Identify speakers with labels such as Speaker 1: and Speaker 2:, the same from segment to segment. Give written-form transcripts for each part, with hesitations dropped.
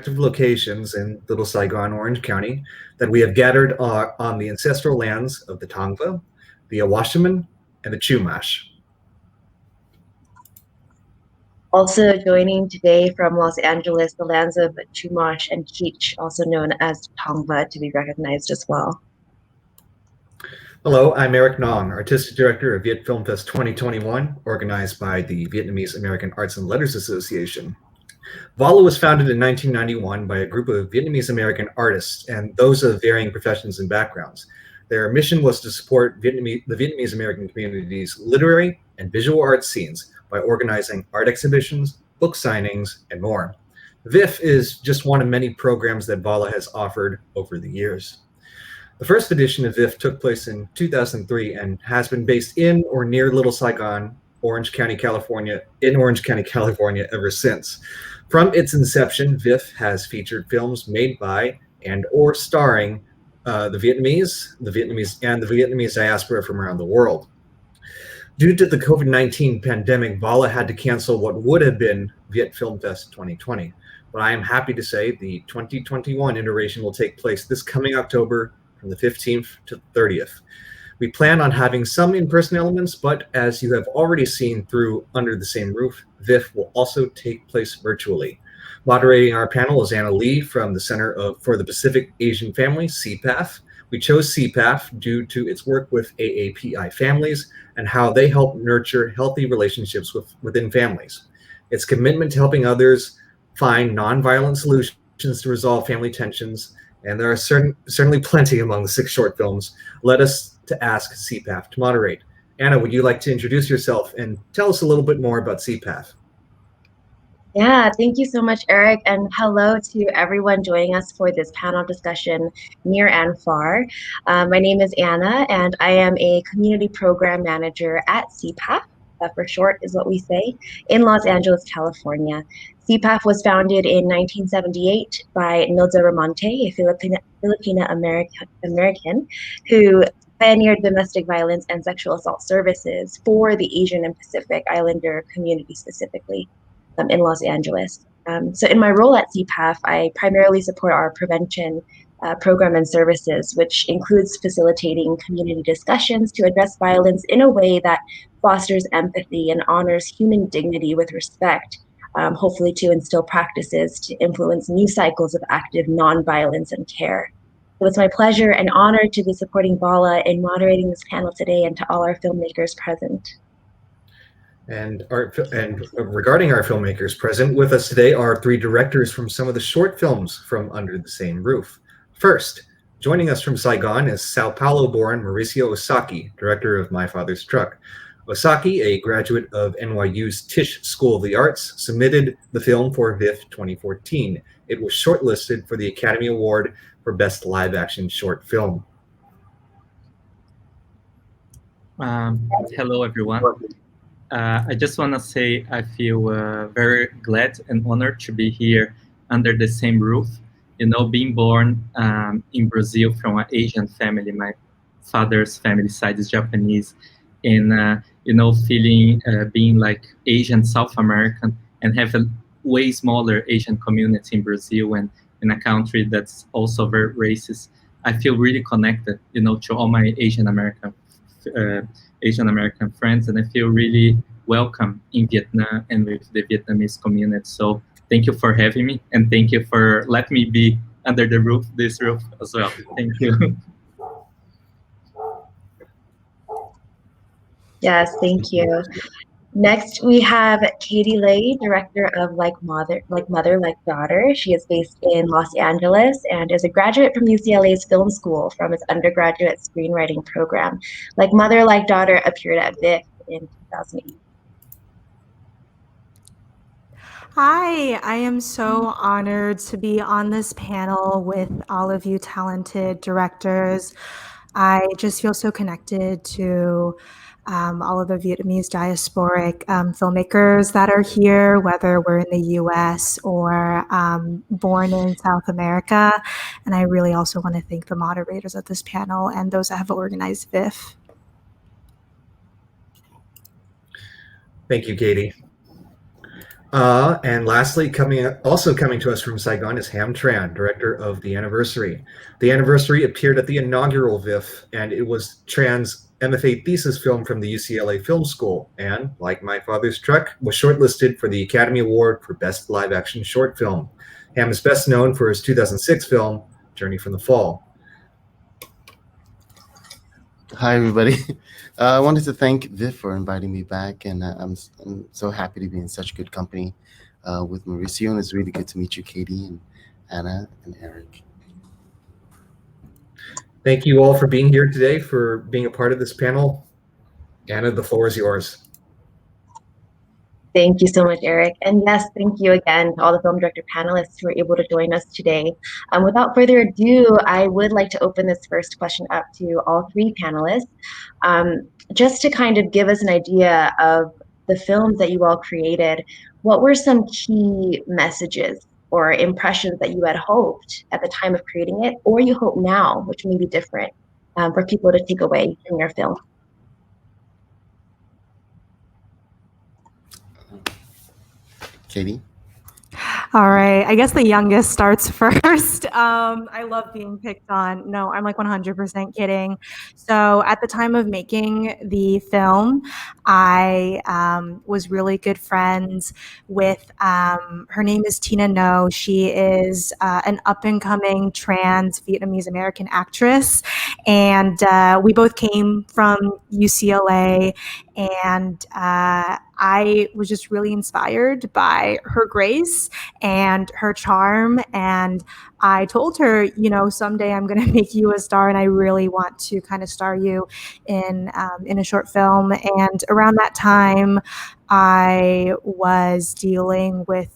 Speaker 1: respective locations in Little Saigon, Orange County, that we have gathered on the ancestral lands of the Tongva, the Awashiman, and the Chumash.
Speaker 2: Also joining today from Los Angeles, the lands of Chumash and Kizh, also known as Tongva, to be recognized as well.
Speaker 1: Hello, I'm Eric Nong, Artistic Director of Viet Film Fest 2021, organized by the Vietnamese American Arts and Letters Association. VALA was founded in 1991 by a group of Vietnamese American artists and those of varying professions and backgrounds. Their mission was to support the Vietnamese American community's literary and visual arts scenes by organizing art exhibitions, book signings, and more. VIF is just one of many programs that VALA has offered over the years. The first edition of VIF took place in 2003 and has been based in or near Little Saigon, Orange County, California, ever since. From its inception, VIF has featured films made by and or starring the Vietnamese diaspora from around the world. Due to the COVID-19 pandemic, VALA had to cancel what would have been Viet Film Fest 2020. But I am happy to say the 2021 iteration will take place this coming October from the 15th to the 30th. We plan on having some in-person elements, but as you have already seen through Under the Same Roof, VIF will also take place virtually. Moderating our panel is Anna Lee from the Center for the Pacific Asian Family, CPAF. We chose CPAF due to its work with AAPI families and how they help nurture healthy relationships within families. Its commitment to helping others find nonviolent solutions to resolve family tensions, and there are certainly plenty among the 6 short films, led us to ask CPAF to moderate. Anna, would you like to introduce yourself and tell us a little bit more about CPAF?
Speaker 2: Yeah, thank you so much, Eric, and hello to everyone joining us for this panel discussion near and far. My name is Anna, and I am a community program manager at CPAF, for short is what we say, in Los Angeles, California. CPAF was founded in 1978 by Nilda Ramonte, a Filipina American who pioneered domestic violence and sexual assault services for the Asian and Pacific Islander community specifically. In Los Angeles. So in my role at CPAF, I primarily support our prevention program and services, which includes facilitating community discussions to address violence in a way that fosters empathy and honors human dignity with respect, hopefully to instill practices to influence new cycles of active nonviolence and care. So it's my pleasure and honor to be supporting VALA in moderating this panel today, and to all our filmmakers present.
Speaker 1: And regarding our filmmakers present with us today are 3 directors from some of the short films from Under the Same Roof. First, joining us from Saigon is Sao Paulo-born Mauricio Osaki, director of My Father's Truck. Osaki, a graduate of NYU's Tisch School of the Arts, submitted the film for VIF 2014. It was shortlisted for the Academy Award for Best Live Action Short Film.
Speaker 3: Hello, everyone. I just want to say I feel very glad and honored to be here under the same roof. You know, being born in Brazil from an Asian family, my father's family side is Japanese, and you know, feeling being like Asian South American and have a way smaller Asian community in Brazil and in a country that's also very racist. I feel really connected, you know, to all my Asian American friends, and I feel really welcome in Vietnam and with the Vietnamese community. So thank you for having me, and thank you for letting me be under this roof as well. Thank you.
Speaker 2: Yes, thank you. Next, we have Katie Lay, director of Like Mother, Like Daughter. She is based in Los Angeles and is a graduate from UCLA's film school from its undergraduate screenwriting program. Like Mother, Like Daughter appeared at VIF in 2008.
Speaker 4: Hi, I am so honored to be on this panel with all of you talented directors. I just feel so connected to all of the Vietnamese diasporic filmmakers that are here, whether we're in the US or born in South America. And I really also want to thank the moderators of this panel and those that have organized VIF.
Speaker 1: Thank you, Katie. And lastly, also coming to us from Saigon is Ham Tran, director of The Anniversary. The Anniversary appeared at the inaugural VIF, and it was Tran's MFA thesis film from the UCLA Film School, and, like My Father's Truck, was shortlisted for the Academy Award for Best Live Action Short Film. Ham is best known for his 2006 film, Journey from the Fall.
Speaker 5: Hi, everybody. I wanted to thank Viv for inviting me back, and I'm so happy to be in such good company with Mauricio, and it's really good to meet you, Katie, and Anna, and Eric.
Speaker 1: Thank you all for being here today, for being a part of this panel. Anna, the floor is yours.
Speaker 2: Thank you so much, Eric. And yes, thank you again to all the film director panelists who were able to join us today. Without further ado, I would like to open this first question up to all three panelists, just to kind of give us an idea of the films that you all created. What were some key messages or impressions that you had hoped at the time of creating it, or you hope now, which may be different, for people to take away from your film?
Speaker 5: Katie?
Speaker 4: All right. I guess the youngest starts first. I love being picked on. No, I'm like 100% kidding. So at the time of making the film, I was really good friends with, her name is Tina No. She is an up-and-coming trans Vietnamese American actress. And we both came from UCLA, and I was just really inspired by her grace and her charm. And I told her, you know, someday I'm going to make you a star, and I really want to kind of star you in a short film. And around that time, I was dealing with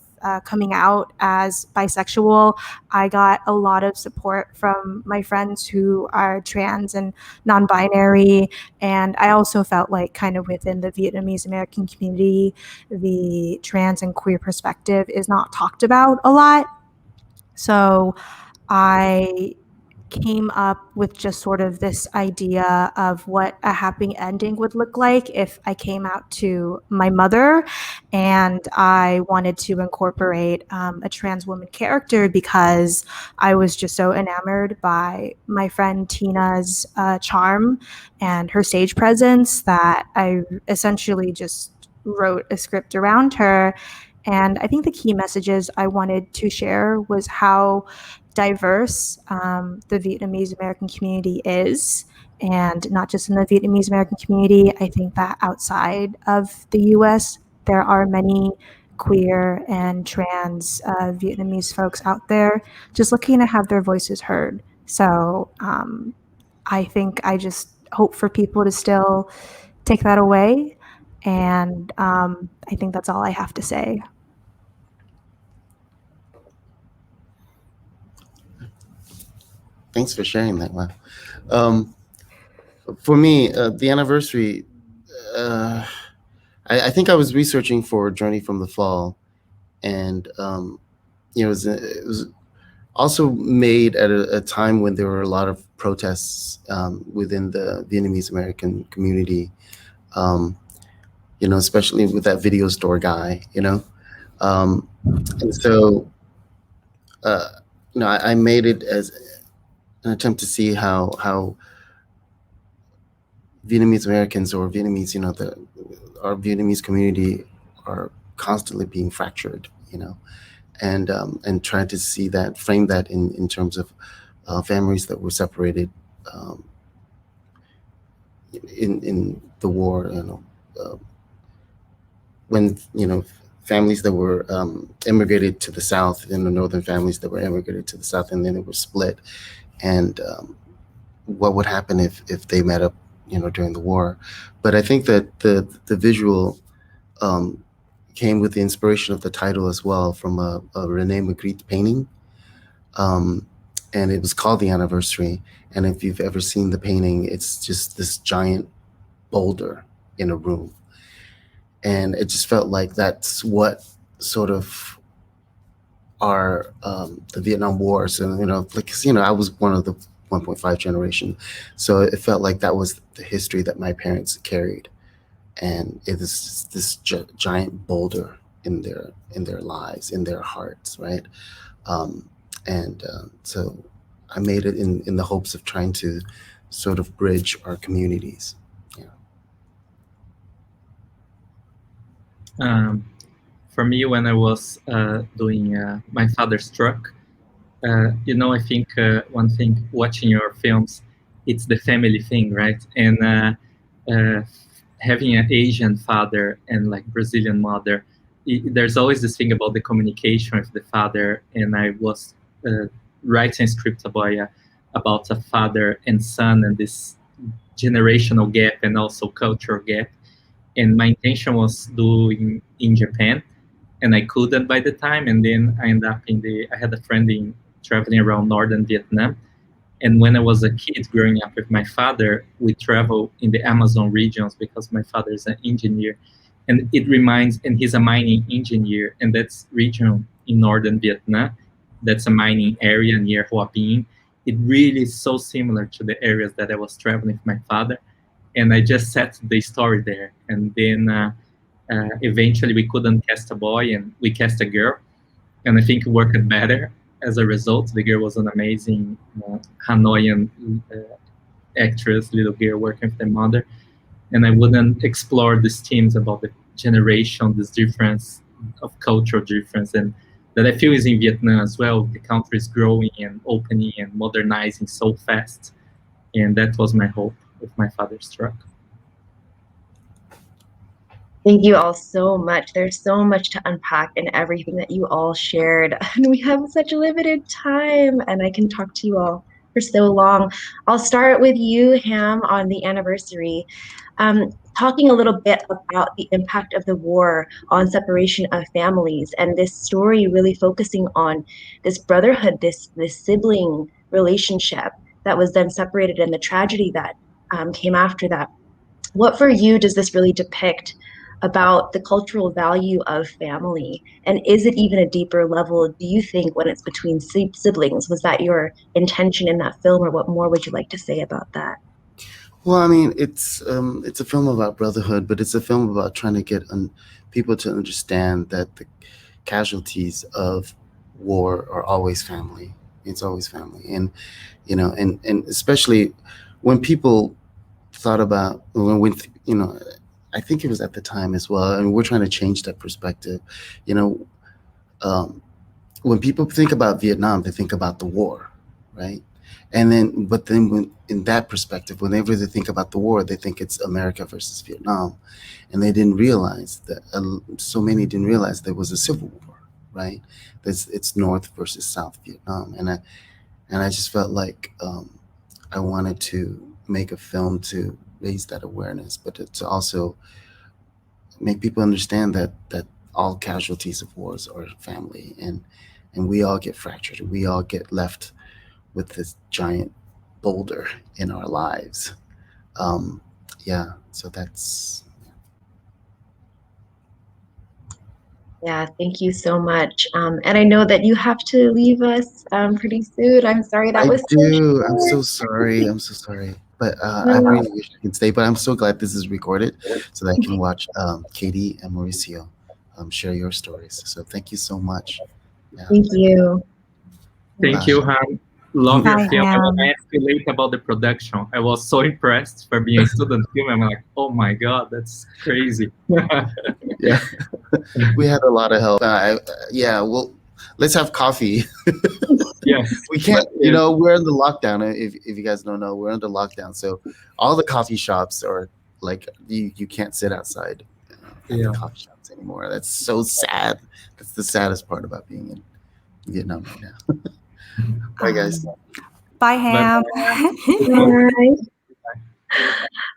Speaker 4: coming out as bisexual. I got a lot of support from my friends who are trans and non-binary, and I also felt like kind of within the Vietnamese American community, the trans and queer perspective is not talked about a lot. So I came up with just sort of this idea of what a happy ending would look like if I came out to my mother, and I wanted to incorporate a trans woman character because I was just so enamored by my friend Tina's charm and her stage presence that I essentially just wrote a script around her. And I think the key messages I wanted to share was how diverse the Vietnamese American community is, and not just in the Vietnamese American community. I think that outside of the US, there are many queer and trans Vietnamese folks out there just looking to have their voices heard. So I think I just hope for people to still take that away. And I think that's all I have to say.
Speaker 5: Thanks for sharing that. Wow. For me, the anniversary, I think I was researching for Journey from the Fall, and it was also made at a time when there were a lot of protests within the Vietnamese American community, especially with that video store guy, and so, I made it as an attempt to see how Vietnamese Americans or Vietnamese, our Vietnamese community are constantly being fractured, and trying to see that, frame that in terms of families that were separated in the war, when families that were immigrated to the South, and the northern families that were immigrated to the South, and then they were split, and what would happen if they met up, during the war. But I think that the visual came with the inspiration of the title as well, from a Rene Magritte painting, and it was called The Anniversary. And if you've ever seen the painting, it's just this giant boulder in a room, and it just felt like that's what sort of our the Vietnam War. So I was one of the 1.5 generation, so it felt like that was the history that my parents carried, and it was this giant boulder in their lives, in their hearts, right? So I made it in the hopes of trying to sort of bridge our communities.
Speaker 3: For me, when I was doing my father's truck, I think one thing watching your films, it's the family thing, right? And uh, having an Asian father and like Brazilian mother, there's always this thing about the communication with the father. And I was writing a script about a father and son and this generational gap and also cultural gap. And my intention was doing in Japan, and I couldn't by the time. And then I ended up I had a friend traveling around northern Vietnam. And when I was a kid growing up with my father, we traveled in the Amazon regions because my father is an engineer. And and he's a mining engineer, and that's region in northern Vietnam. That's a mining area near Hoa Binh. It really is so similar to the areas that I was traveling with my father. And I just set the story there. And then eventually we couldn't cast a boy and we cast a girl. And I think it worked better as a result. The girl was an amazing Hanoian actress, little girl working with the mother. And I wouldn't explore these themes about the generation, this difference of cultural difference, and that I feel is in Vietnam as well. The country is growing and opening and modernizing so fast. And that was my hope with my father's truck.
Speaker 2: Thank you all so much. There's so much to unpack in everything that you all shared. And we have such limited time, and I can talk to you all for so long. I'll start with you, Ham, on the anniversary. Talking a little bit about the impact of the war on separation of families, and this story really focusing on this brotherhood, this sibling relationship that was then separated, and the tragedy that came after that. What for you does this really depict about the cultural value of family? And is it even a deeper level, do you think, when it's between siblings? Was that your intention in that film, or what more would you like to say about that?
Speaker 5: Well, I mean, it's a film about brotherhood, but it's a film about trying to get people to understand that the casualties of war are always family. It's always family, and and especially when people thought about when I think it was at the time as well, and we're trying to change that perspective. When people think about Vietnam, they think about the war, right? But then when in that perspective, whenever they think about the war, they think it's America versus Vietnam, and they didn't realize that so many didn't realize there was a civil war, right? It's North versus South Vietnam, and I just felt like I wanted to make a film to raise that awareness, but to also make people understand that all casualties of wars are family, and we all get fractured. We all get left with this giant boulder in our lives. So that's.
Speaker 2: Yeah, thank you so much. And I know that you have to leave us pretty soon. I'm sorry that was so short.
Speaker 5: I'm so sorry. I'm so sorry. But I really wish I could stay. But I'm so glad this is recorded so that I can watch Katie and Mauricio share your stories. So thank you so much.
Speaker 2: Yeah. Thank you.
Speaker 3: Thank you, Han. Love
Speaker 4: Bye,
Speaker 3: your film.
Speaker 4: Ham.
Speaker 3: I want to ask you later about the production. I was so impressed for being a student film. I'm like, oh my God, that's crazy.
Speaker 5: Yeah, we had a lot of help. Well, let's have coffee.
Speaker 3: Yes,
Speaker 5: we can't. We're under lockdown. If you guys don't know, we're under lockdown. So all the coffee shops are like you can't sit outside at the coffee shops anymore. That's so sad. That's the saddest part about being in Vietnam right now. Bye, guys.
Speaker 4: Bye, Ham.
Speaker 2: Bye.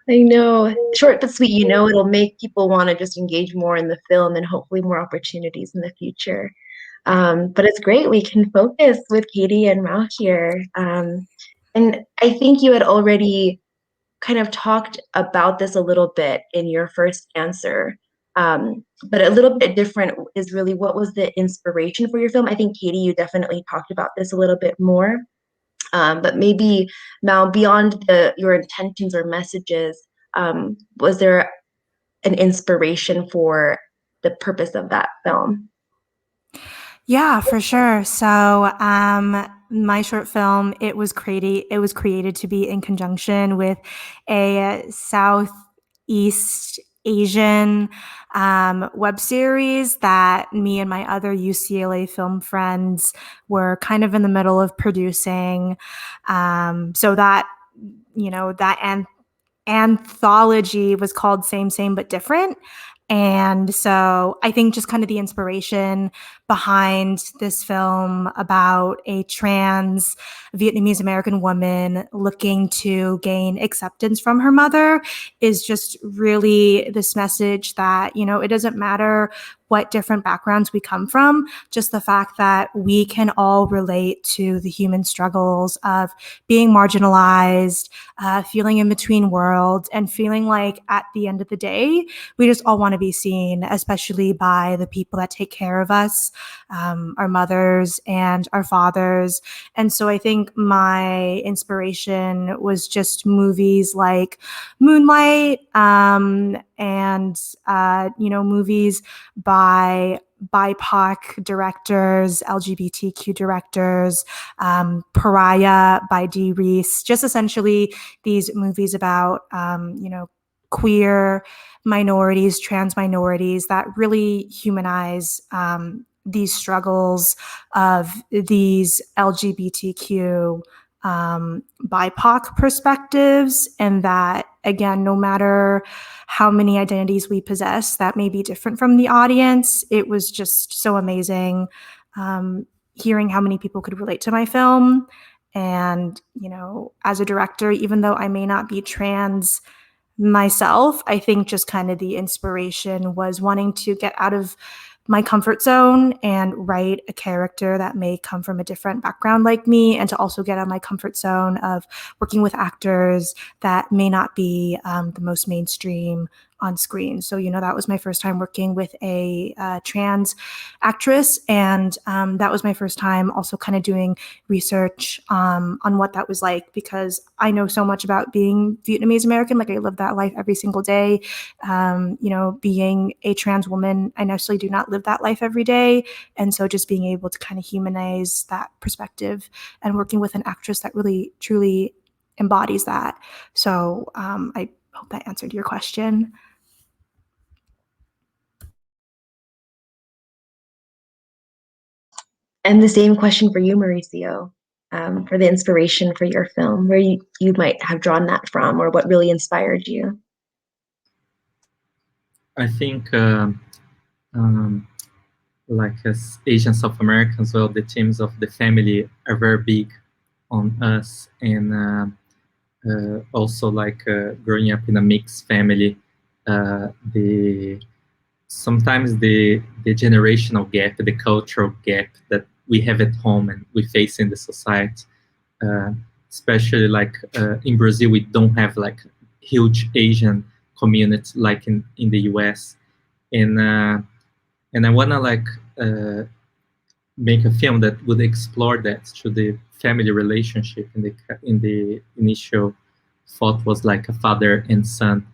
Speaker 2: I know, short but sweet. It'll make people want to just engage more in the film, and hopefully more opportunities in the future. But it's great we can focus with Katie and Mao here. And I think you had already kind of talked about this a little bit in your first answer. But a little bit different is really, what was the inspiration for your film? I think, Katie, you definitely talked about this a little bit more. But maybe, Mao, beyond your intentions or messages, was there an inspiration for the purpose of that film.
Speaker 4: Yeah, for sure. So, my short film, it was created to be in conjunction with a Southeast Asian web series that me and my other UCLA film friends were kind of in the middle of producing. So that, that anthology was called Same, Same, But Different. And so I think just kind of the inspiration behind this film about a trans Vietnamese American woman looking to gain acceptance from her mother is just really this message that, it doesn't matter what different backgrounds we come from, just the fact that we can all relate to the human struggles of being marginalized, feeling in between worlds, and feeling like at the end of the day, we just all want to be seen, especially by the people that take care of us, our mothers and our fathers. And so I think my inspiration was just movies like Moonlight, and movies by BIPOC directors, LGBTQ directors, Pariah by Dee Reese, just essentially these movies about, queer minorities, trans minorities that really humanize these struggles of these LGBTQ BIPOC perspectives, and that, again, no matter how many identities we possess that may be different from the audience, it was just so amazing hearing how many people could relate to my film. And, as a director, even though I may not be trans myself, I think just kind of the inspiration was wanting to get out of my comfort zone and write a character that may come from a different background like me, and to also get out of my comfort zone of working with actors that may not be the most mainstream on screen. So, that was my first time working with a trans actress, and that was my first time also kind of doing research on what that was like, because I know so much about being Vietnamese American. Like, I live that life every single day. Being a trans woman, I necessarily do not live that life every day. And so just being able to kind of humanize that perspective and working with an actress that really, truly embodies that. So I hope that answered your question.
Speaker 2: And the same question for you, Mauricio, for the inspiration for your film, where you might have drawn that from, or what really inspired you.
Speaker 3: I think like as Asian South Americans, well, the themes of the family are very big on us, and also like growing up in a mixed family, sometimes the generational gap, the cultural gap that we have at home and we face in the society, especially like in Brazil, we don't have like huge Asian community like in the US, and I wanna like make a film that would explore that through the family relationship. In the initial thought was like a father and son.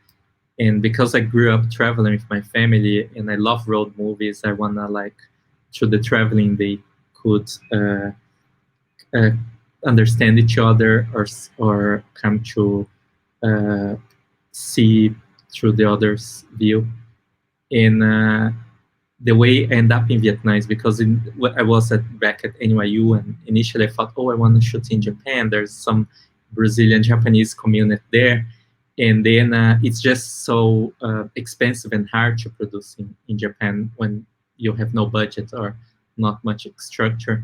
Speaker 3: And because I grew up traveling with my family and I love road movies, I wanna like through the traveling they could understand each other, or come to see through the other's view. And the way I end up in Vietnam is because I was back at NYU, and initially I thought, oh, I want to shoot in Japan. There's some Brazilian Japanese community there. And then it's just so expensive and hard to produce in Japan when you have no budget or not much structure.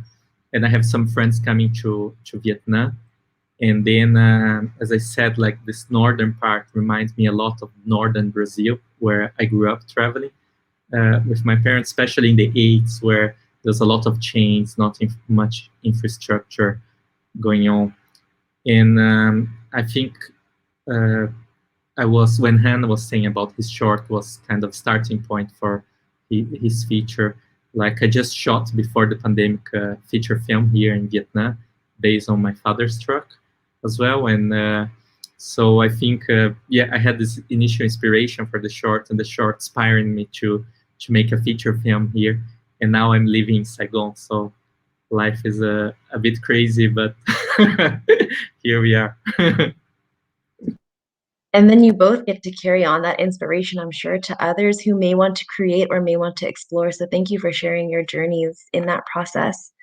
Speaker 3: And I have some friends coming to Vietnam. And then, as I said, like this northern part reminds me a lot of northern Brazil, where I grew up traveling with my parents, especially in the 80s, where there's a lot of chains, not much infrastructure going on. And I think when Han was saying about his short was kind of starting point for his feature. Like I just shot before the pandemic feature film here in Vietnam, based on my father's truck as well. And so I think, I had this initial inspiration for the short, and the short inspiring me to to make a feature film here, and now I'm living in Saigon. So life is a bit crazy, but here we are.
Speaker 2: And then you both get to carry on that inspiration, I'm sure, to others who may want to create or may want to explore. So thank you for sharing your journeys in that process.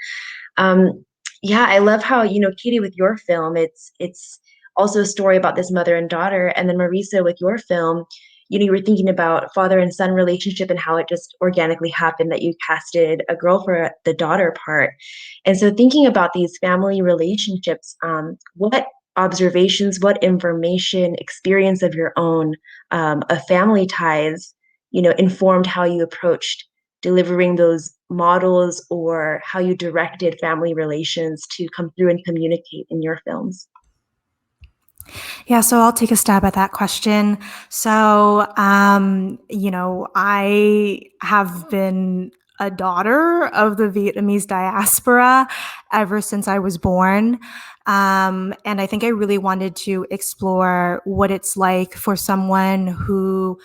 Speaker 2: Yeah, I love how, Katie, with your film, it's also a story about this mother and daughter. And then Marisa, with your film, you were thinking about father and son relationship and how it just organically happened that you casted a girl for the daughter part. And so thinking about these family relationships, what observations, what information, experience of your own of family ties, informed how you approached delivering those models or how you directed family relations to come through and communicate in your films?
Speaker 4: Yeah, so I'll take a stab at that question. So, I have been a daughter of the Vietnamese diaspora ever since I was born. And I think I really wanted to explore what it's like for someone who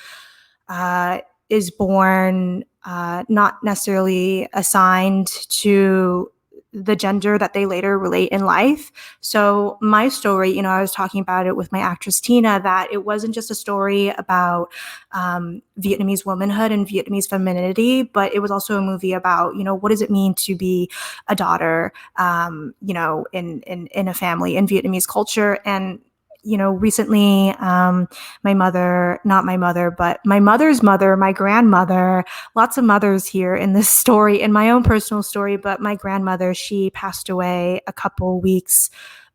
Speaker 4: is born not necessarily assigned to the gender that they later relate in life. So my story, I was talking about it with my actress Tina, that it wasn't just a story about Vietnamese womanhood and Vietnamese femininity, but it was also a movie about, what does it mean to be a daughter, in a family in Vietnamese culture. And recently, my mother, not my mother, but my mother's mother, my grandmother, lots of mothers here in this story, in my own personal story, but my grandmother, she passed away a couple weeks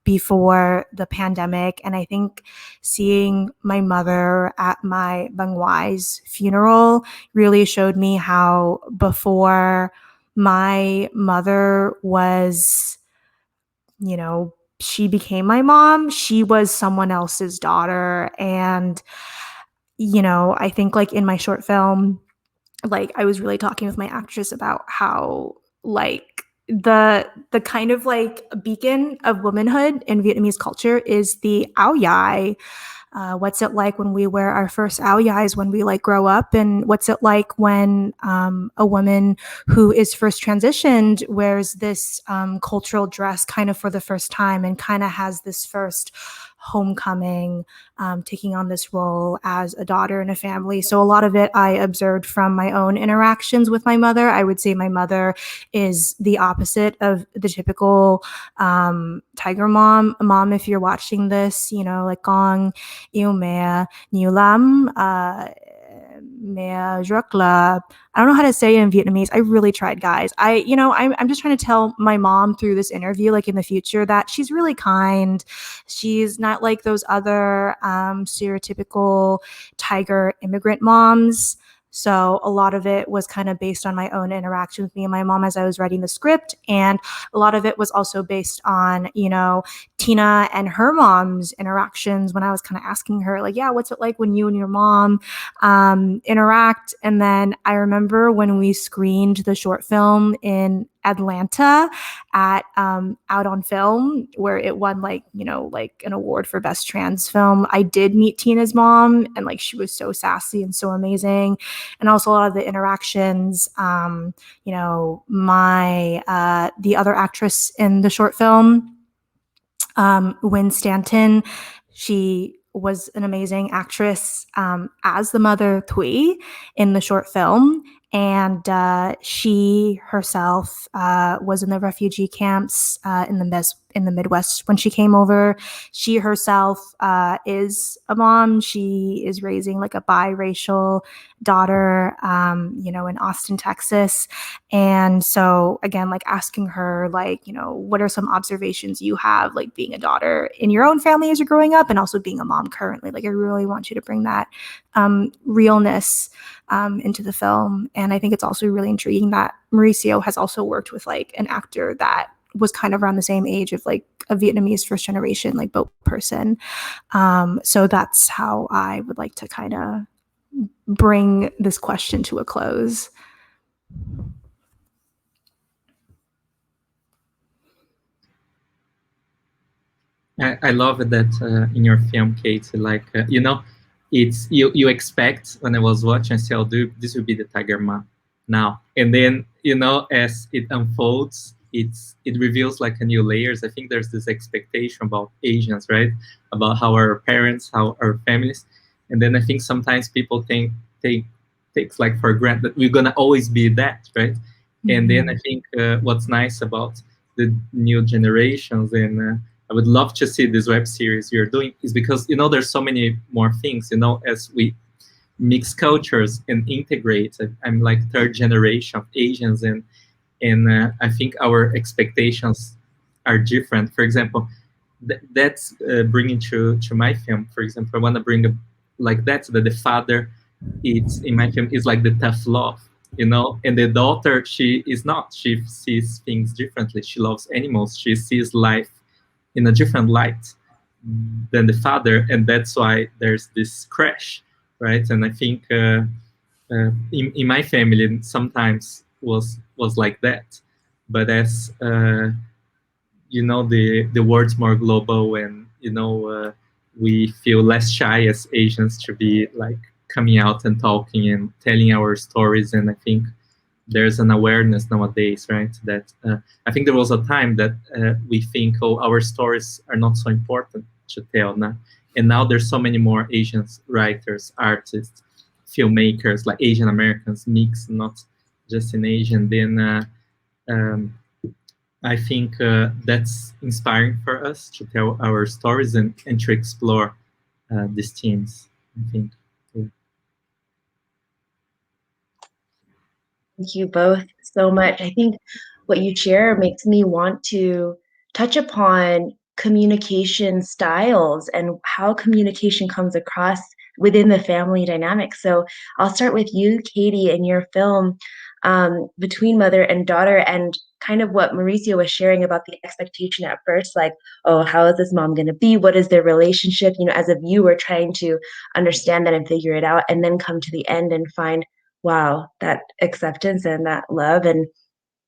Speaker 4: before the pandemic. And I think seeing my mother at my Bang Wai's funeral really showed me how before my mother was, she became my mom, she was someone else's daughter. And, I think like in my short film, like I was really talking with my actress about how like the kind of like beacon of womanhood in Vietnamese culture is the ao dai. What's it like when we wear our first ao dais when we like grow up, and what's it like when a woman who is first transitioned wears this cultural dress kind of for the first time and kind of has this first homecoming, taking on this role as a daughter in a family. So a lot of it I observed from my own interactions with my mother. I would say my mother is the opposite of the typical tiger mom. Mom, if you're watching this, like Gong, yêu mẹ nhiều lắm, mẹ rất là, I don't know how to say it in Vietnamese. I really tried, guys. I'm just trying to tell my mom through this interview, like in the future, that she's really kind. She's not like those other stereotypical tiger immigrant moms. So a lot of it was kind of based on my own interaction with me and my mom as I was writing the script. And a lot of it was also based on, Tina and her mom's interactions when I was kind of asking her, like, yeah, what's it like when you and your mom interact? And then I remember when we screened the short film in Atlanta at Out on Film, where it won like an award for best trans film. I did meet Tina's mom, and like she was so sassy and so amazing. And also a lot of the interactions, my the other actress in the short film, Wynn Stanton, she was an amazing actress as the mother Thuy in the short film. And she herself was in the refugee camps in the Midwest when she came over. She herself is a mom. She is raising like a biracial daughter, in Austin, Texas. And so again, like asking her, like, what are some observations you have, like being a daughter in your own family as you're growing up, and also being a mom currently. Like, I really want you to bring that realness into the film. And I think it's also really intriguing that Mauricio has also worked with like an actor that was kind of around the same age of like a Vietnamese first generation, like boat person. So that's how I would like to kind of bring this question to a close.
Speaker 3: I love that in your film, Kate, like, it's you expect when I was watching, I say, oh, this will be the tiger mom now, and then as it unfolds, it reveals like a new layers. I think there's this expectation about Asians, right, about how our parents, how our families, and then I think sometimes people takes like for granted that we're gonna always be that, right? Mm-hmm. And then I think what's nice about the new generations, and I would love to see this web series you're doing, is because there's so many more things, as we mix cultures and integrate. I'm like third generation of Asians, and I think our expectations are different. For example, that's bringing to my film. For example, I want to bring like that the father, it's in my film, is like the tough love, and the daughter, she is not. She sees things differently. She loves animals. She sees life in a different light than the father, and that's why there's this crash, right? And I think in my family sometimes was like that, but as the world's more global, and we feel less shy as Asians to be like coming out and talking and telling our stories, and I think there's an awareness nowadays, right? That I think there was a time that we think, oh, our stories are not so important to tell now, and now there's so many more Asian writers, artists, filmmakers, like Asian Americans mixed, not just in Asian. Then I think that's inspiring for us to tell our stories and to explore these themes, I think.
Speaker 2: Thank you both so much. I think what you share makes me want to touch upon communication styles and how communication comes across within the family dynamic. So I'll start with you, Katie, in your film, between mother and daughter, and kind of what Mauricio was sharing about the expectation at first, like, oh, how is this mom going to be? What is their relationship? As a viewer, trying to understand that and figure it out, and then come to the end and find, wow, that acceptance and that love. And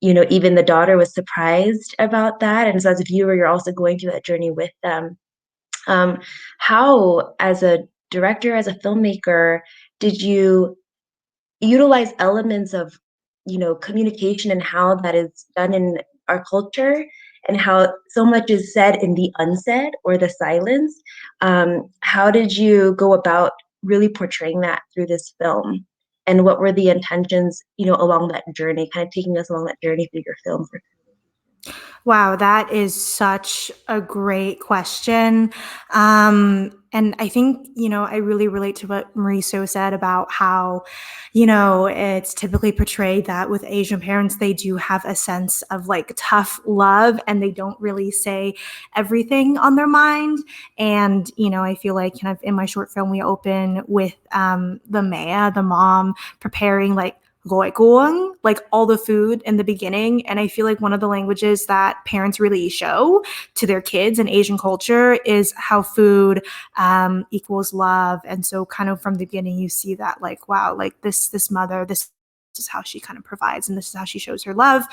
Speaker 2: even the daughter was surprised about that, and so as a viewer, you're also going through that journey with them. How, as a director, as a filmmaker, did you utilize elements of communication and how that is done in our culture, and how so much is said in the unsaid or the silence? How did you go about really portraying that through this film? And what were the intentions, along that journey, kind of taking us along that journey through your film?
Speaker 4: Wow, that is such a great question. And I think, I really relate to what Mauricio said about how, it's typically portrayed that with Asian parents, they do have a sense of like tough love, and they don't really say everything on their mind. And, I feel like kind of in my short film, we open with the Maya, the mom, preparing like goigoong, like all the food in the beginning. And I feel like one of the languages that parents really show to their kids in Asian culture is how food equals love. And so kind of from the beginning, you see that like, wow, like this mother, this is how she kind of provides, and this is how she shows her love.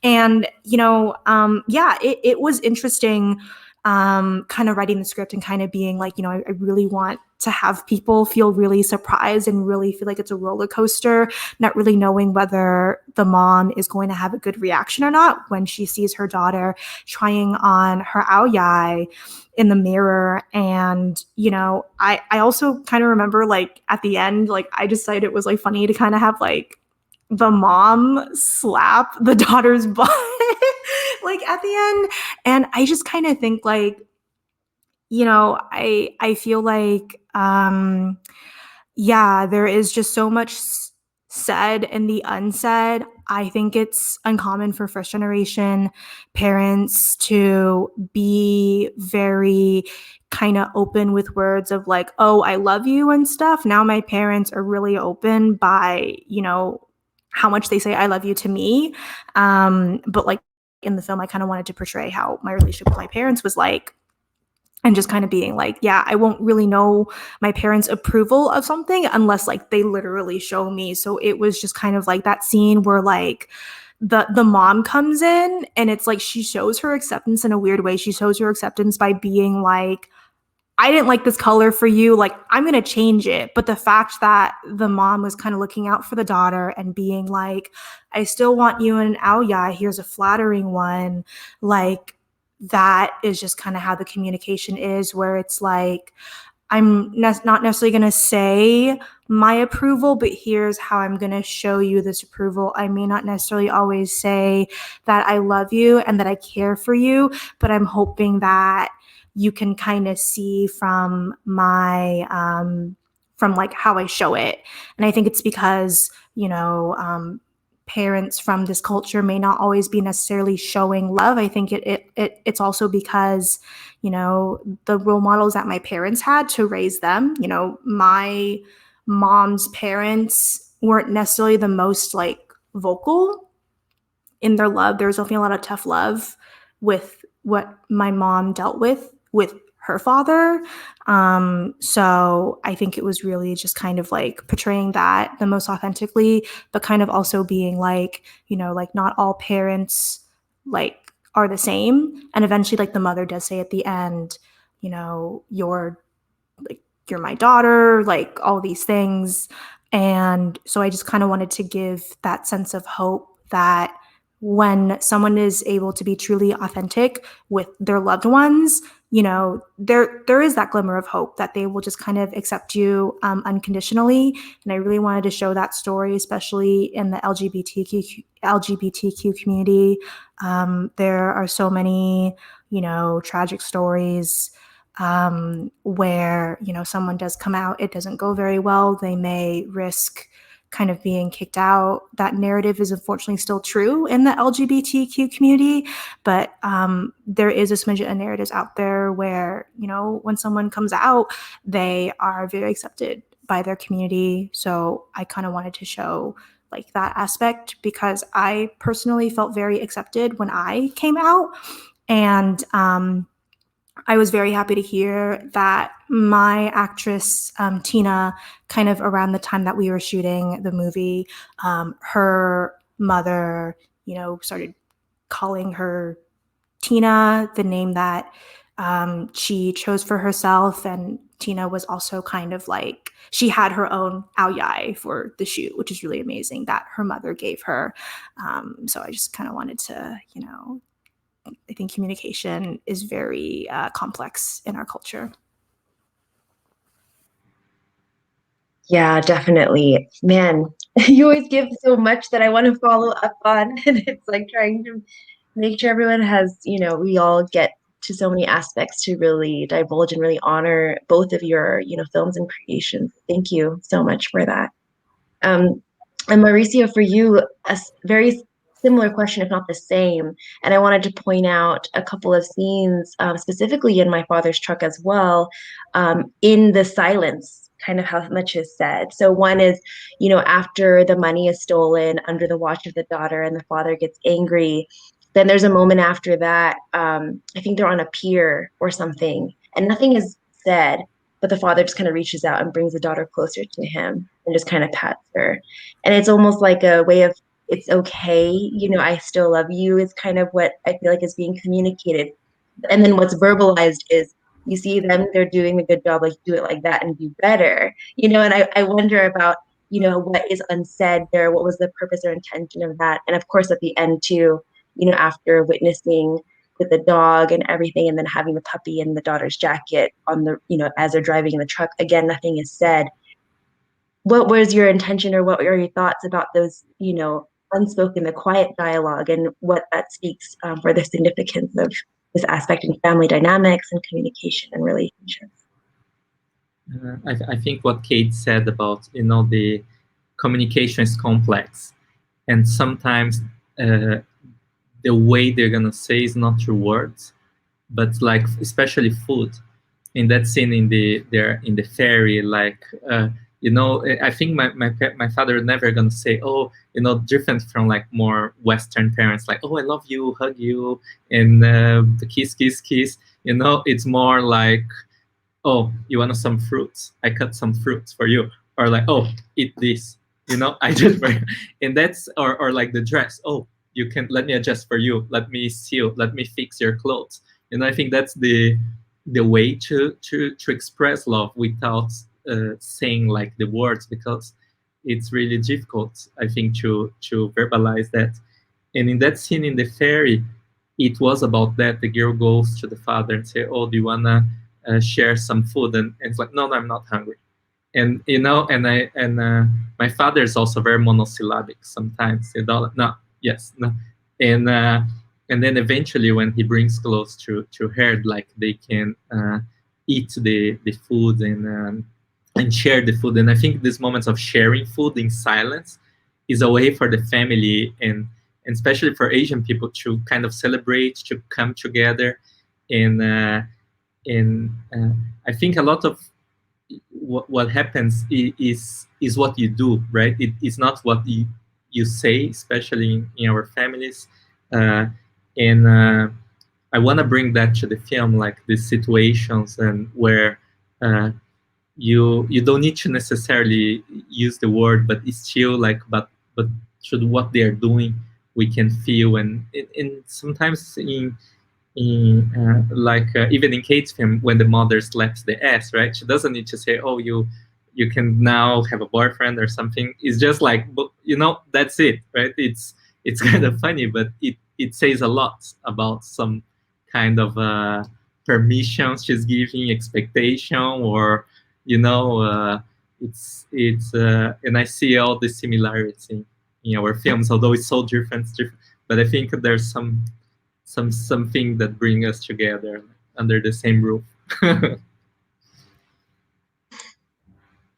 Speaker 4: And, it was interesting kind of writing the script and kind of being like, I really want to have people feel really surprised and really feel like it's a roller coaster, not really knowing whether the mom is going to have a good reaction or not when she sees her daughter trying on her aoyai in the mirror. And, I also kind of remember like at the end, like I decided it was like funny to kind of have like the mom slap the daughter's butt like at the end. And I just kind of think like, I feel like, there is just so much said in the unsaid. I think it's uncommon for first generation parents to be very kind of open with words of like, oh, I love you and stuff. Now my parents are really open by, how much they say I love you to me. But like in the film, I kind of wanted to portray how my relationship with my parents was like, and just kind of being like, yeah, I won't really know my parents' approval of something unless like they literally show me. So it was just kind of like that scene where like the mom comes in, and it's like she shows her acceptance in a weird way. She shows her acceptance by being like, I didn't like this color for you. Like, I'm going to change it. But the fact that the mom was kind of looking out for the daughter and being like, I still want you in an aoyai. Here's a flattering one. Like, that is just kind of how the communication is, where it's like, I'm not necessarily going to say my approval, but here's how I'm going to show you this approval. I may not necessarily always say that I love you and that I care for you, but I'm hoping that you can kind of see from my from like how I show it. And I think it's because, parents from this culture may not always be necessarily showing love. I think it's also because, the role models that my parents had to raise them, my mom's parents weren't necessarily the most like vocal in their love. There was definitely a lot of tough love with what my mom dealt with her father. So I think it was really just kind of like portraying that the most authentically, but kind of also being like, like not all parents like are the same. And eventually like the mother does say at the end, you're my daughter, like all these things. And so I just kind of wanted to give that sense of hope that when someone is able to be truly authentic with their loved ones, there is that glimmer of hope that they will just kind of accept you unconditionally. And I really wanted to show that story, especially in the LGBTQ community. There are so many, tragic stories where, someone does come out, it doesn't go very well. They may risk kind of being kicked out. That narrative is unfortunately still true in the LGBTQ community, but there is a smidgen of narratives out there where, when someone comes out, they are very accepted by their community. So I kind of wanted to show like that aspect because I personally felt very accepted when I came out. And I was very happy to hear that my actress, Tina, kind of around the time that we were shooting the movie, her mother, started calling her Tina, the name that she chose for herself. And Tina was also kind of like, she had her own aoyai for the shoot, which is really amazing that her mother gave her. So I just kind of wanted to, I think communication is very complex in our culture.
Speaker 2: Yeah, definitely. Man, you always give so much that I want to follow up on. And it's like trying to make sure everyone has, we all get to so many aspects to really divulge and really honor both of your, films and creations. Thank you so much for that. And Mauricio, for you, a very similar question, if not the same. And I wanted to point out a couple of scenes, specifically in My Father's Truck as well, in the silence, kind of how much is said. So one is, after the money is stolen under the watch of the daughter and the father gets angry, then there's a moment after that, I think they're on a pier or something, and nothing is said, but the father just kind of reaches out and brings the daughter closer to him and just kind of pats her. And it's almost like a way of, it's okay, I still love you is kind of what I feel like is being communicated. And then what's verbalized is you see them, they're doing a good job, like do it like that and do better, and I wonder about, what is unsaid there, what was the purpose or intention of that. And of course, at the end too, after witnessing with the dog and everything, and then having the puppy in the daughter's jacket on the, as they're driving in the truck, again, nothing is said. What was your intention or what are your thoughts about those, unspoken, the quiet dialogue and what that speaks for the significance of this aspect in family dynamics and communication and relationships?
Speaker 3: I think what Kate said about, the communication is complex, and sometimes the way they're gonna say is not through words, but like especially food. In that scene in the ferry, like I think my father never gonna say, oh, different from like more Western parents, like, oh, I love you, hug you, and the kiss, kiss, kiss. It's more like, oh, you want some fruits? I cut some fruits for you, or like, oh, eat this. I did for you, and that's or like the dress. Oh, you can let me adjust for you. Let me sew. Let me fix your clothes. I think that's the the way to express love without saying like the words, because it's really difficult, I think, to verbalize that. And in that scene in the ferry, it was about that. The girl goes to the father and say, "Oh, do you wanna share some food?" And it's like, "No, no, I'm not hungry." And my father is also very monosyllabic sometimes. You know, no, yes, no, and uh, and then eventually when he brings close to her, like they can eat the food and share the food. And I think these moments of sharing food in silence is a way for the family and especially for Asian people to kind of celebrate, to come together, and uh, and I think a lot of what happens is what you do, right? It is not what you say, especially in our families. Uh, and I want to bring that to the film, like these situations and where you don't need to necessarily use the word, but it's still like, but through what they are doing, we can feel. And sometimes even in Kate's film, when the mother slaps the ass, right? She doesn't need to say, "Oh, you can now have a boyfriend" or something. It's just like, but that's it, right? It's kind of funny, but it says a lot about some kind of permission she's giving, expectation, or and I see all the similarities in our films, although it's so different, but I think there's something that bring us together under the same roof.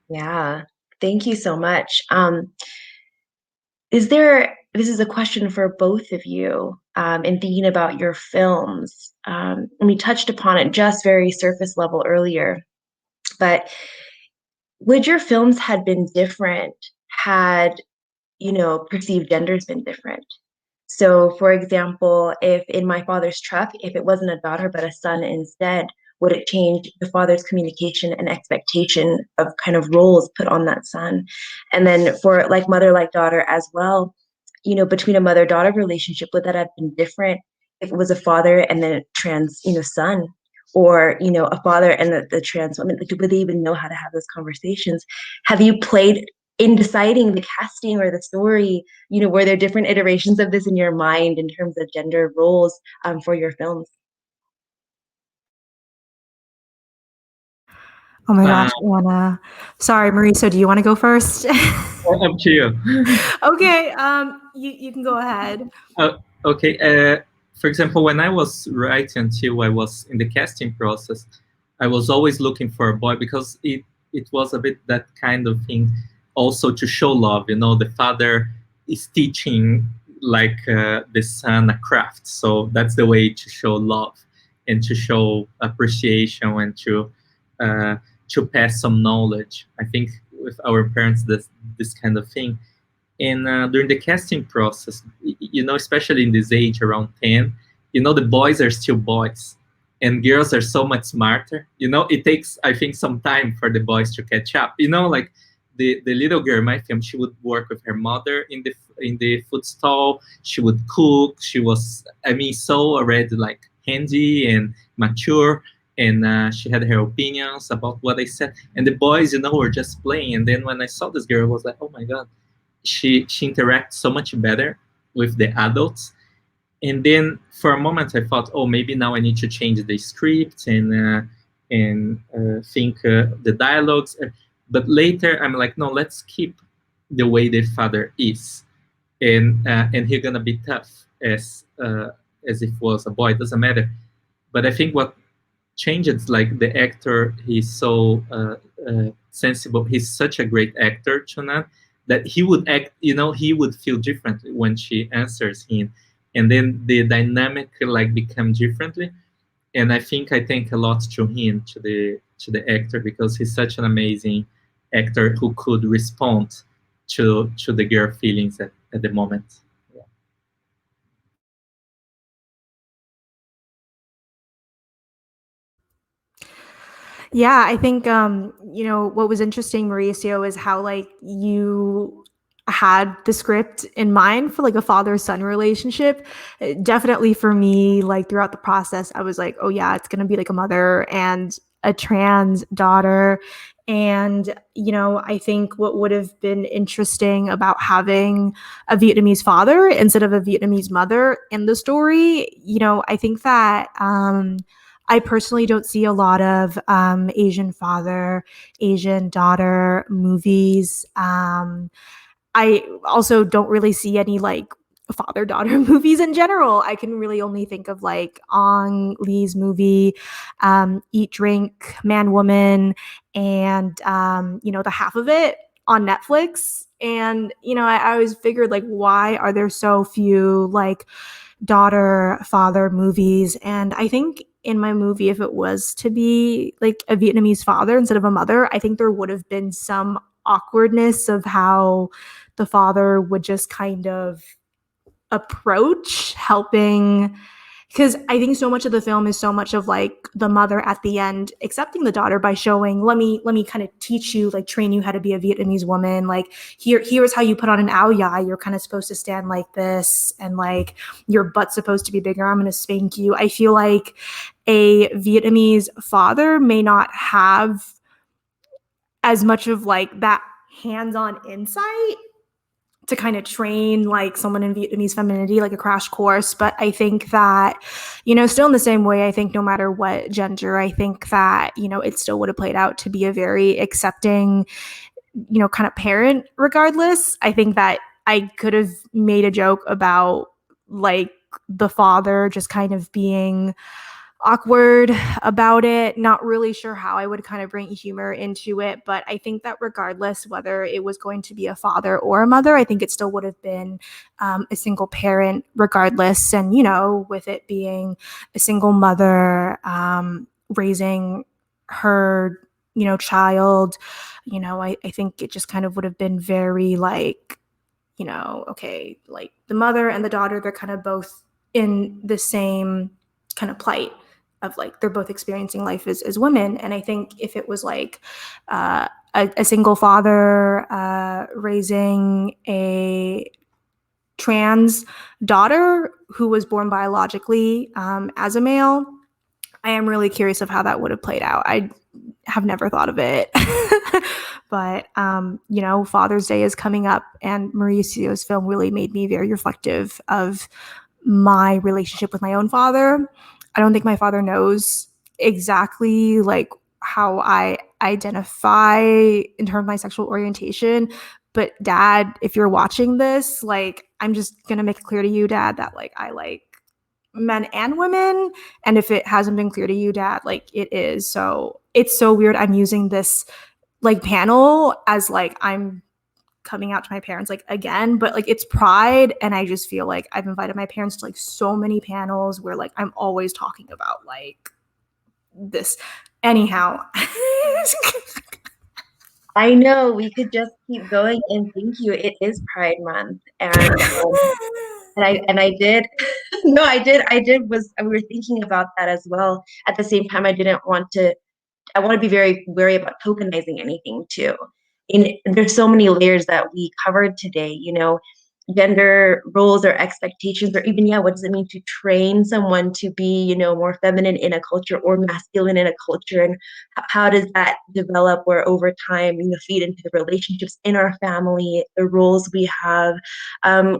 Speaker 2: Yeah, thank you so much. This is a question for both of you, in thinking about your films. And we touched upon it just very surface level earlier, but would your films had been different had, perceived genders been different? So, for example, if in My Father's Truck, if it wasn't a daughter but a son instead, would it change the father's communication and expectation of kind of roles put on that son? And then for like mother like daughter as well, between a mother daughter relationship, would that have been different if it was a father and then a trans, son? Or a father and the trans woman, like, would they even know how to have those conversations? Have you played in deciding the casting or the story, were there different iterations of this in your mind in terms of gender roles for your films?
Speaker 4: Oh my gosh, Anna. Sorry, Mauricio, do you want to go first?
Speaker 3: Up to you.
Speaker 4: Okay, you can go ahead.
Speaker 3: Okay. For example, when I was writing until I was in the casting process, I was always looking for a boy because it was a bit that kind of thing, also to show love. The father is teaching like the son a craft, so that's the way to show love and to show appreciation and uh, to pass some knowledge. I think with our parents, this kind of thing. And during the casting process, especially in this age around 10, the boys are still boys and girls are so much smarter. It takes, I think, some time for the boys to catch up. Like the little girl in my film, she would work with her mother in the food stall. She would cook. She was, I mean, so already like handy and mature. And she had her opinions about what I said. And the boys, were just playing. And then when I saw this girl, I was like, oh my God, she interacts so much better with the adults. And then for a moment I thought, oh, maybe now I need to change the script and think the dialogues. But later I'm like, no, let's keep the way their father is, and he's gonna be tough as if was a boy. It doesn't matter. But I think what changes, like the actor, he's so sensible. He's such a great actor, Chunan, that he would act, he would feel differently when she answers him, and then the dynamic like become differently. And I think I thank a lot to him, to the actor, because he's such an amazing actor who could respond to the girl feelings at the moment.
Speaker 4: Yeah, I think what was interesting, Mauricio, is how like you had the script in mind for like a father-son relationship. Definitely for me, like throughout the process, I was like, oh yeah, it's gonna be like a mother and a trans daughter. And, you know, I think what would have been interesting about having a Vietnamese father instead of a Vietnamese mother in the story, you know, I think that I personally don't see a lot of Asian father, Asian daughter movies. I also don't really see any like father-daughter movies in general. I can really only think of like Ong Lee's movie, Eat, Drink, Man, Woman, and you know, the half of it on Netflix. And you know, I always figured like, why are there so few like daughter father movies? And I think in my movie, if it was to be like a Vietnamese father instead of a mother, I think there would have been some awkwardness of how the father would just kind of approach helping, because I think so much of the film is so much of like the mother at the end accepting the daughter by showing, let me kind of teach you, like train you how to be a Vietnamese woman. Like here's how you put on an ao dai. You're kind of supposed to stand like this, and like your butt's supposed to be bigger. I'm gonna spank you. I feel like a Vietnamese father may not have as much of like that hands-on insight to kind of train like someone in Vietnamese femininity, like a crash course. But I think that, you know, still in the same way, I think no matter what gender, I think that, you know, it still would have played out to be a very accepting, you know, kind of parent regardless. I think that I could have made a joke about like the father just kind of being awkward about it, not really sure how I would kind of bring humor into it. But I think that regardless whether it was going to be a father or a mother, I think it still would have been a single parent regardless. And, you know, with it being a single mother raising her, you know, child, you know, I think it just kind of would have been very like, you know, okay, like the mother and the daughter, they're kind of both in the same kind of plight of like they're both experiencing life as women. And I think if it was like a single father raising a trans daughter who was born biologically as a male, I am really curious of how that would have played out. I have never thought of it. But, you know, Father's Day is coming up, and Mauricio's film really made me very reflective of my relationship with my own father. I don't think my father knows exactly like how I identify in terms of my sexual orientation. But Dad, if you're watching this, like, I'm just going to make it clear to you, Dad, that like I like men and women. And if it hasn't been clear to you, Dad, like it is. So it's so weird. I'm using this like panel as like I'm coming out to my parents like again, but like it's Pride, and I just feel like I've invited my parents to like so many panels where like I'm always talking about like this. Anyhow.
Speaker 2: I know we could just keep going, and thank you. It is Pride Month, and I did no, I did was we were thinking about that as well. At the same time, I want to be very wary about tokenizing anything too. And there's so many layers that we covered today, you know, gender roles or expectations, or even, yeah, what does it mean to train someone to be, you know, more feminine in a culture or masculine in a culture? And how does that develop or over time, you know, feed into the relationships in our family, the roles we have.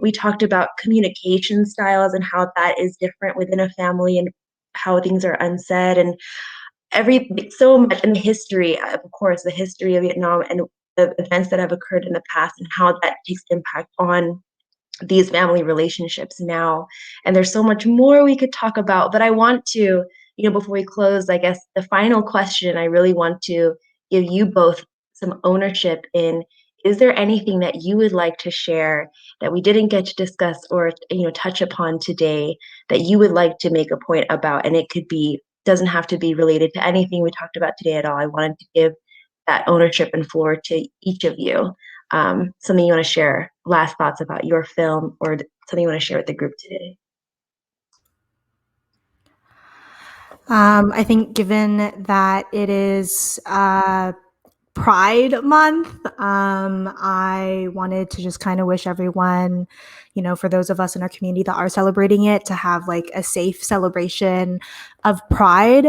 Speaker 2: We talked about communication styles and how that is different within a family and how things are unsaid, and so much in the history, of course, the history of Vietnam and the events that have occurred in the past and how that takes impact on these family relationships now. And there's so much more we could talk about, but I want to, you know, before we close, I guess the final question I really want to give you both some ownership in, is there anything that you would like to share that we didn't get to discuss or, you know, touch upon today that you would like to make a point about? And it could be, doesn't have to be related to anything we talked about today at all. I wanted to give that ownership and floor to each of you. Something you want to share, last thoughts about your film, or something you want to share with the group today?
Speaker 4: I think given that it is Pride Month. I wanted to just kind of wish everyone, for those of us in our community that are celebrating it, to have like a safe celebration of Pride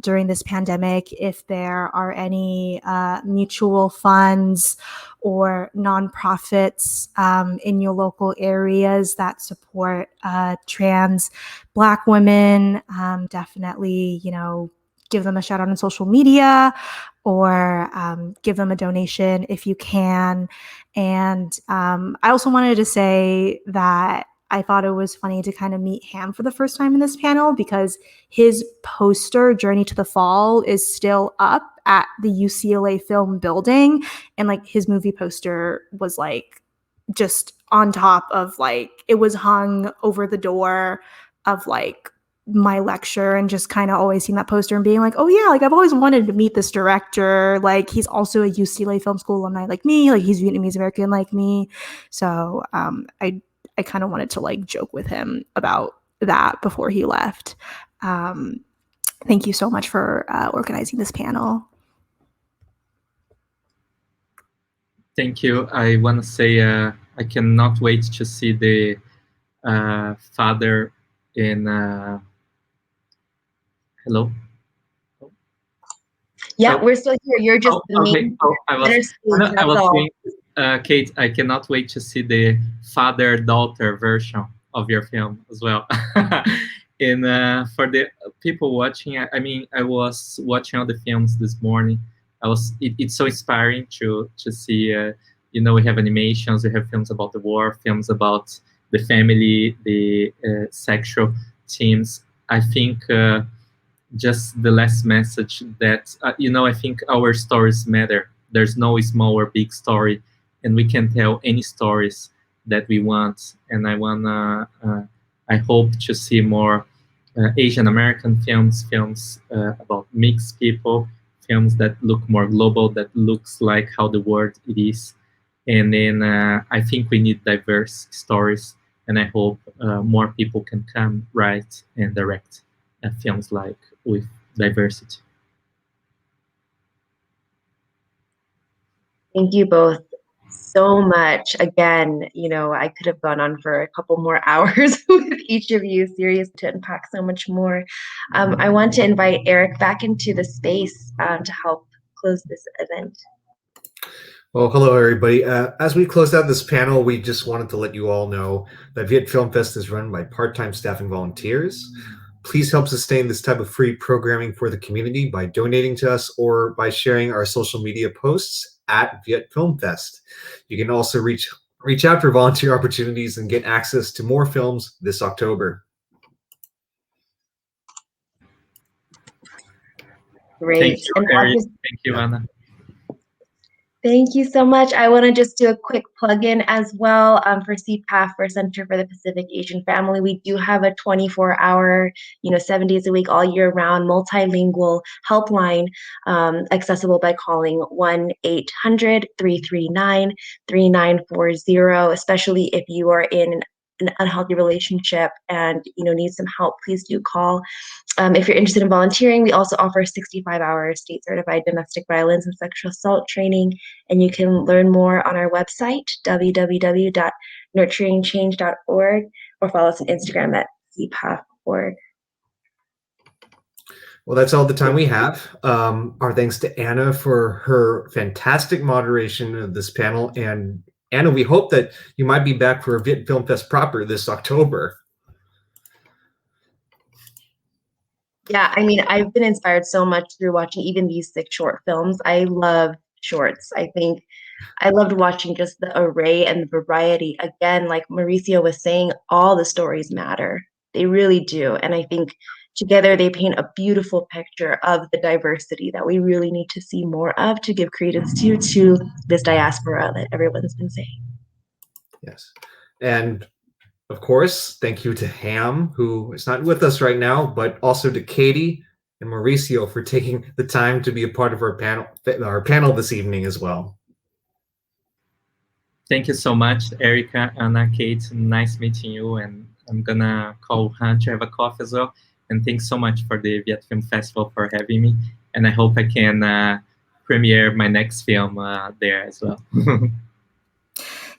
Speaker 4: during this pandemic. If there are any mutual funds or nonprofits in your local areas that support trans Black women, definitely, give them a shout out on social media or give them a donation if you can. And I also wanted to say that I thought it was funny to kind of meet Ham for the first time in this panel because his poster, Journey to the Fall, is still up at the UCLA Film Building. And like his movie poster was like just on top of it was hung over the door of my lecture, and just kind of always seeing that poster and being like, oh yeah, I've always wanted to meet this director. He's also a UCLA Film School alumni like me, he's Vietnamese American like me. So I kind of wanted to joke with him about that before he left. Thank you so much for organizing this panel.
Speaker 3: Thank you. I want to say I cannot wait to see the father in hello?
Speaker 2: Yeah, we're still here. You're just the main.
Speaker 3: I was saying, Kate, I cannot wait to see the father-daughter version of your film as well. And for the people watching, I was watching all the films this morning. It's so inspiring to see. We have animations, we have films about the war, films about the family, the sexual themes. I think just the last message that I think our stories matter. There's no small or big story, and we can tell any stories that we want. And I hope to see more Asian American films about mixed people, films that look more global, that looks like how the world it is. And then I think we need diverse stories, and I hope more people can come, write, and direct films with diversity.
Speaker 2: Thank you both so much. Again, I could have gone on for a couple more hours with each of you. Serious to unpack so much more. I want to invite Eric back into the space to help close this event.
Speaker 1: Well, hello, everybody. As we close out this panel, we just wanted to let you all know that Viet Film Fest is run by part-time staff and volunteers. Please help sustain this type of free programming for the community by donating to us or by sharing our social media posts at Viet Film Fest. You can also reach out for volunteer opportunities and get access to more films this October.
Speaker 2: Great.
Speaker 3: Thank you, Eric. Thank you, Anna.
Speaker 2: Thank you so much. I want to just do a quick plug-in as well for CPAF, for Center for the Pacific Asian Family. We do have a 24-hour, 7 days a week, all year round, multilingual helpline accessible by calling 1-800-339-3940, especially if you are in an unhealthy relationship and need some help, please do call. If you're interested in volunteering, we also offer 65-hour state-certified domestic violence and sexual assault training, and you can learn more on our website, www.nurturingchange.org, or follow us on Instagram at cpaf.org.
Speaker 1: Well, that's all the time we have. Our thanks to Anna for her fantastic moderation of this panel. And Anna, we hope that you might be back for Viet Film Fest proper this October.
Speaker 2: Yeah, I've been inspired so much through watching even these 6 short films. I love shorts. I think I loved watching just the array and the variety. Again, like Mauricio was saying, all the stories matter. They really do. And I think together they paint a beautiful picture of the diversity that we really need to see more of to give credence to this diaspora that everyone's been saying.
Speaker 1: Yes. And of course, thank you to Ham, who is not with us right now, but also to Katie and Mauricio for taking the time to be a part of our panel this evening as well.
Speaker 3: Thank you so much, Erica, Anna, Kate. Nice meeting you. And I'm gonna call Han to have a coffee as well. And thanks so much for the Viet Film Festival for having me. And I hope I can premiere my next film there as well.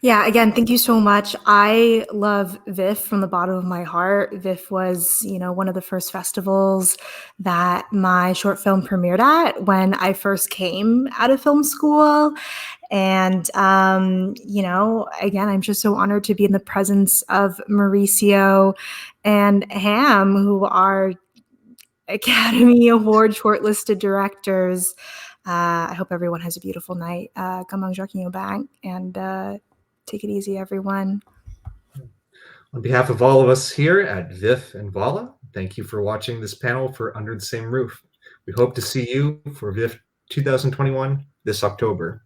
Speaker 4: Yeah, again, thank you so much. I love VIF from the bottom of my heart. VIF was, one of the first festivals that my short film premiered at when I first came out of film school. And, again, I'm just so honored to be in the presence of Mauricio and Ham, who are Academy Award shortlisted directors. I hope everyone has a beautiful night. Kamang Joaquin Bank, and take it easy, everyone.
Speaker 1: On behalf of all of us here at VIF and VALA, thank you for watching this panel for Under the Same Roof. We hope to see you for VIF 2021 this October.